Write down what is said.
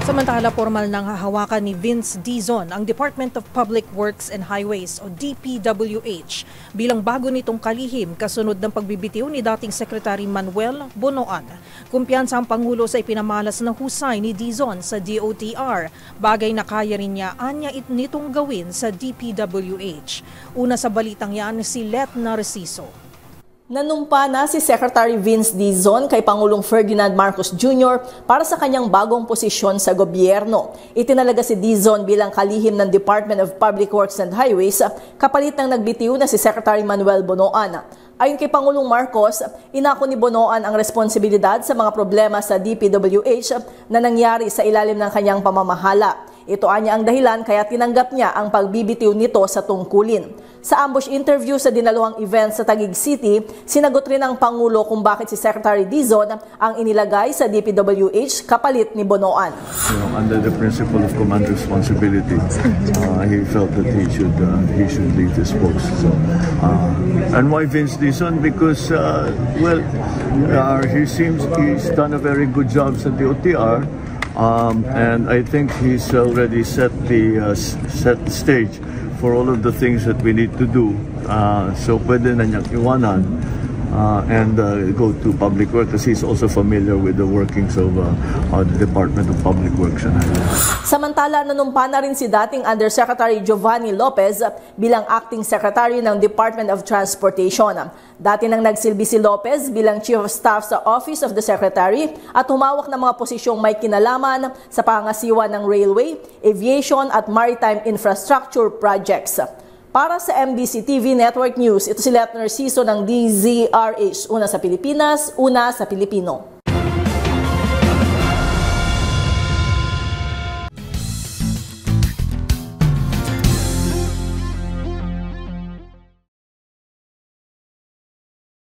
Samantala, formal nang hahawakan ni Vince Dizon ang Department of Public Works and Highways o DPWH bilang bago nitong kalihim kasunod ng pagbibitiw ni dating Secretary Manuel Bonoan. Kumpiyansa ang Pangulo sa ipinamalas na husay ni Dizon sa DOTR, bagay na kaya rin niya anya nitong gawin sa DPWH. Una sa balitang yan si Let Narciso. Nanumpa na si Secretary Vince Dizon kay Pangulong Ferdinand Marcos Jr. para sa kanyang bagong posisyon sa gobyerno. Itinalaga si Dizon bilang kalihim ng Department of Public Works and Highways kapalit ng nagbitiw na si Secretary Manuel Bonoan. Ayon kay Pangulong Marcos, inako ni Bonoan ang responsibilidad sa mga problema sa DPWH na nangyari sa ilalim ng kanyang pamamahala. Ito anya ang dahilan kaya tinanggap niya ang pagbibitiw nito sa tungkulin. Sa ambush interview sa dinaluhang event sa Taguig City, sinagot rin ng Pangulo kung bakit si Secretary Dizon ang inilagay sa DPWH kapalit ni Bonoan. Under the principle of command responsibility, he felt that he should leave this post. So, and why Vince Dizon? Because he seems he's done a very good job sa DOTR. And I think he's already set the stage for all of the things that we need to do. So pwede na niyang iwanan and go to public work kasi he's also familiar with the workings of the Department of Public Works and Highways. Samantala, nanumpa na rin si dating Undersecretary Giovanni Lopez bilang Acting Secretary ng Department of Transportation. Dati nang nagsilbi si Lopez bilang Chief of Staff sa Office of the Secretary at humawak ng mga posisyong may kinalaman sa pangasiwa ng railway, aviation at maritime infrastructure projects. Para sa MBC TV Network News, ito si Let Narciso ng DZRH, una sa Pilipinas, una sa Pilipino.